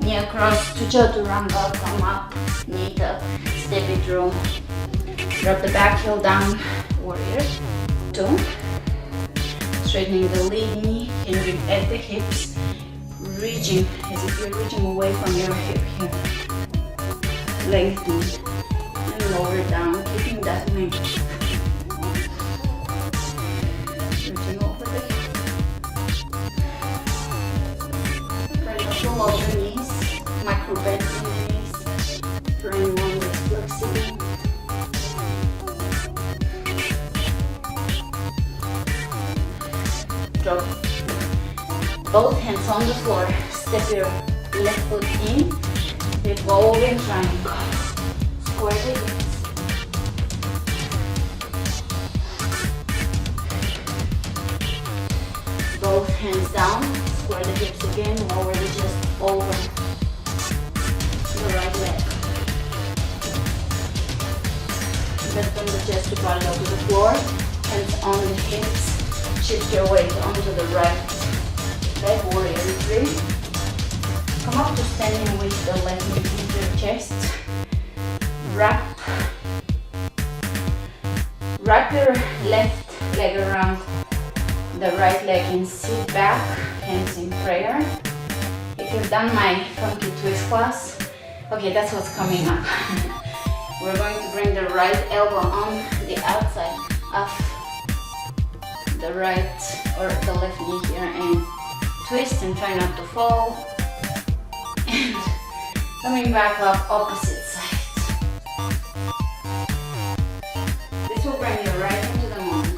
knee across to chaturanga, come up, knee tuck, step it through, drop the back heel down, warrior two, straightening the lead knee, can bring at the hips, reaching as if you're reaching away from your hip here, lengthen and lower down, keeping that length, reaching over the hip. Pull over the knees, micro bend in the knees for anyone that's flexible. Drop both hands on the floor, step your left foot in, revolving triangle, square the hips. Both hands down, square the hips again, lower the chest over the right leg. Lift from the chest to parallel to the floor, hands on the hips, shift your weight onto the right leg, warrior three. Come up to standing with the left knee into your chest. Wrap your left leg around the right leg and sit back, hands in prayer. If you've done my funky twist class, okay, that's what's coming up. We're going to bring the right elbow on the outside of the right or the left knee here and twist and try not to fall. And coming back up opposite side. This will bring you right into the moment.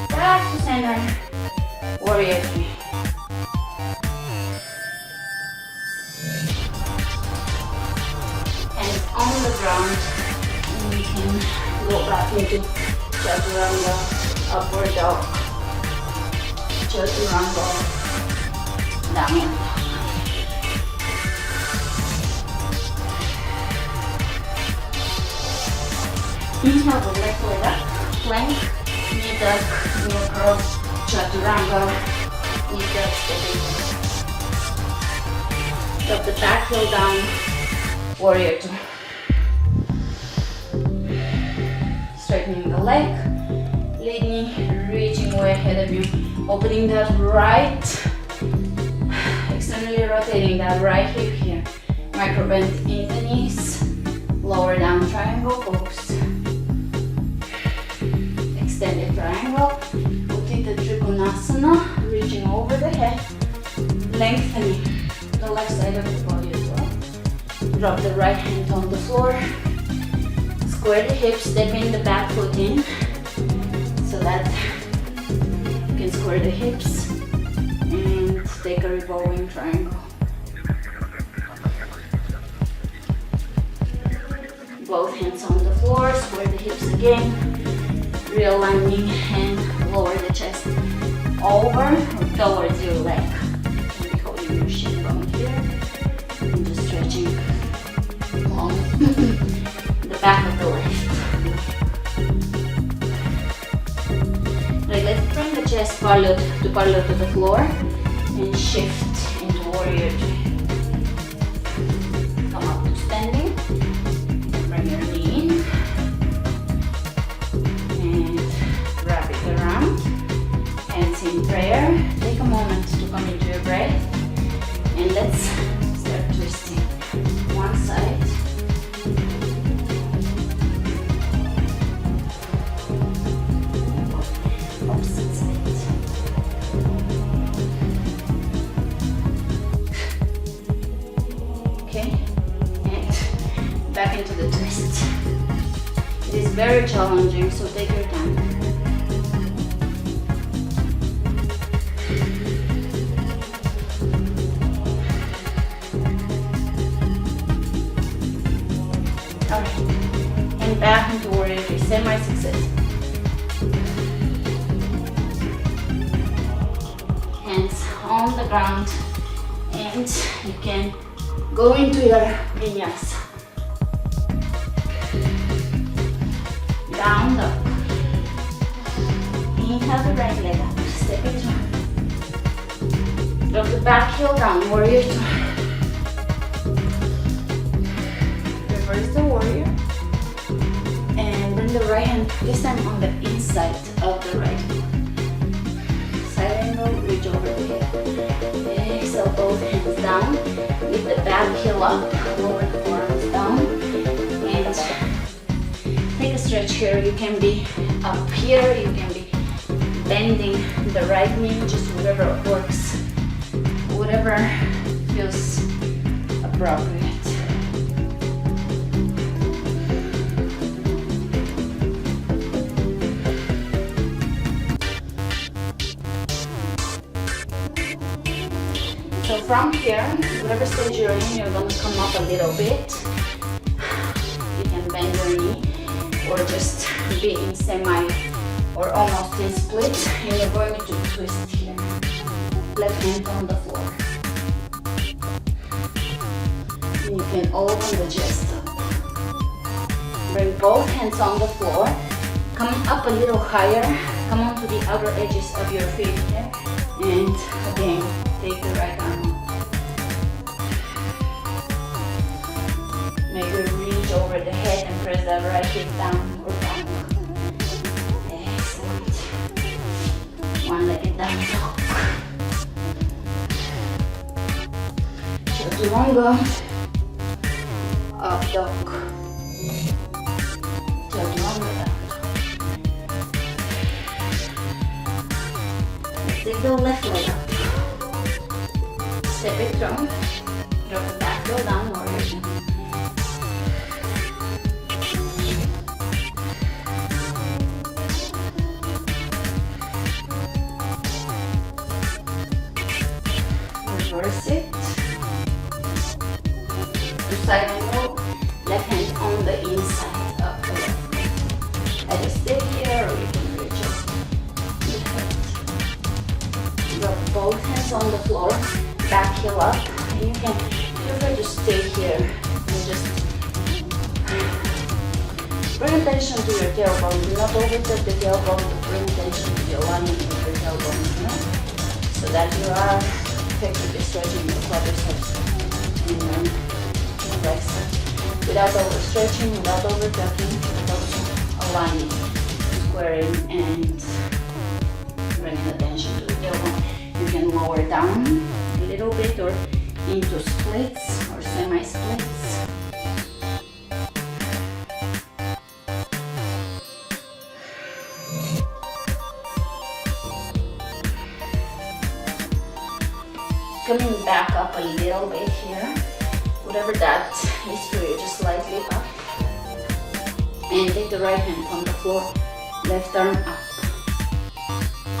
Back to center, warrior three. Hands on the ground, and we can go back into chaturanga, upward dog, chaturanga, downward dog. Inhale the left leg up, plank. Knee tuck, knee across, chaturanga, knee tuck, step in. Drop the back heel down, warrior two. Straightening the leg, lead knee, reaching way ahead of you. Opening that right, externally rotating that right hip here. Micro bend in the knees, lower down triangle pose. Extended triangle, Utthita Trikonasana, reaching over the head, lengthening the left side of the body as well. Drop the right hand on the floor, square the hips, step in the back foot in, so that you can square the hips and take a revolving triangle. Both hands on the floor, square the hips again. Realigning and lower the chest over or towards your leg. And be holding your shin bone here and just stretching along the back of the leg. Right, let's bring the chest parallel to the floor and shift into warrior three. Come up to standing. Bring your knee in. Hands in prayer. Take a moment to come into your breath and let's start twisting. One side, opposite side. Okay, and back into the twist. It is very challenging, so take your time. And back into warrior three, semi-success. Hands on the ground, and you can go into your vinyasa. Down dog. Inhale the right leg up, step it through. Drop the back heel down, warrior two. Reverse the warrior. And bring the right hand, this time on the inside of the right foot. Side angle, reach over the hip. Exhale, both hands down. Lift the back heel up, lower the forearms down. And take a stretch here. You can be up here, you can be bending the right knee, just whatever works, whatever feels appropriate. So from here, whatever stage you're in, you're going to come up a little bit. You can bend your knee or just be in semi or almost in split, and you're going to twist here. Left hand on the floor. And you can open the chest up. Bring both hands on the floor. Come up a little higher. Come onto the outer edges of your feet here. And again, take the right arm up. Maybe reach over the head and press that right hip down or back. Excellent. One leg down dog. Chaturanga. Up dog. Chaturanga down dog. Let's take the left leg up. Step it through. Drop the back heel down, warrior two. Reverse it. To side angle, left hand on the inside of the left. Either stay here or you can reach up the head. Drop both hands on the floor, back heel up, and you can feel free to stay here and just bring attention to your tailbone. Do not overtake the tailbone, but bring attention to the alignment of your tailbone, so that you are effectively stretching your quadriceps and your flexor without overstretching, without overtucking, but also aligning, squaring, and bringing attention to the tailbone. You can lower down a little bit or into splits or semi-splits. Coming back up a little bit here, whatever that is for you, just slightly up. And take the right hand on the floor, left arm up.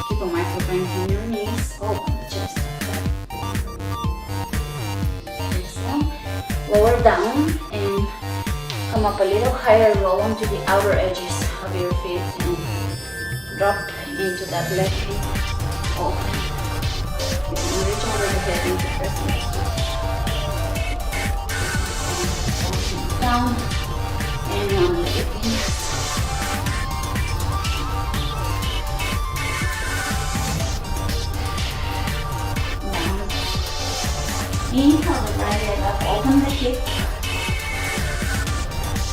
Keep a microphone on your knees, open the chest. Exhale, lower down and come up a little higher, roll onto the outer edges of your feet and drop into that left hip, open. You can reach over the head into pressing down and one leg in. Down. Inhale the right leg up, open the hip.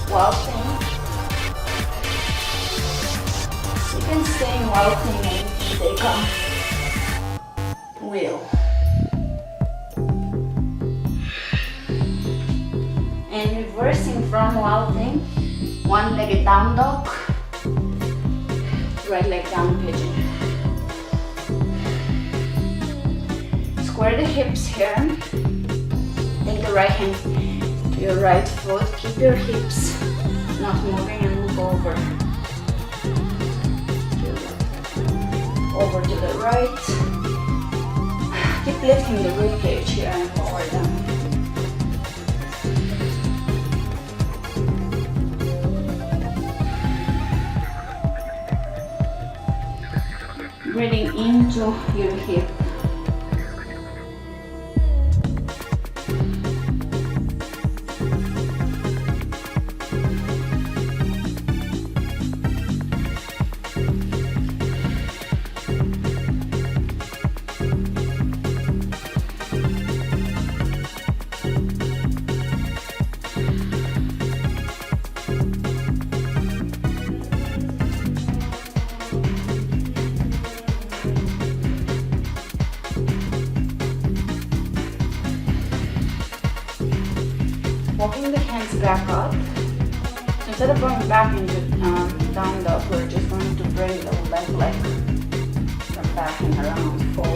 Walking. You can stay in walking and take off. Wheel. And reversing from walking, one legged down dog, right leg down pigeon. Square the hips here. Take the right hand to your right foot. Keep your hips not moving and move over. Over to the right. Keep lifting the rib cage here and lower down. Breathing into your hip. walking the hands back up. So instead of going back into down dog, we're just going to bring the left leg from back and around, fold.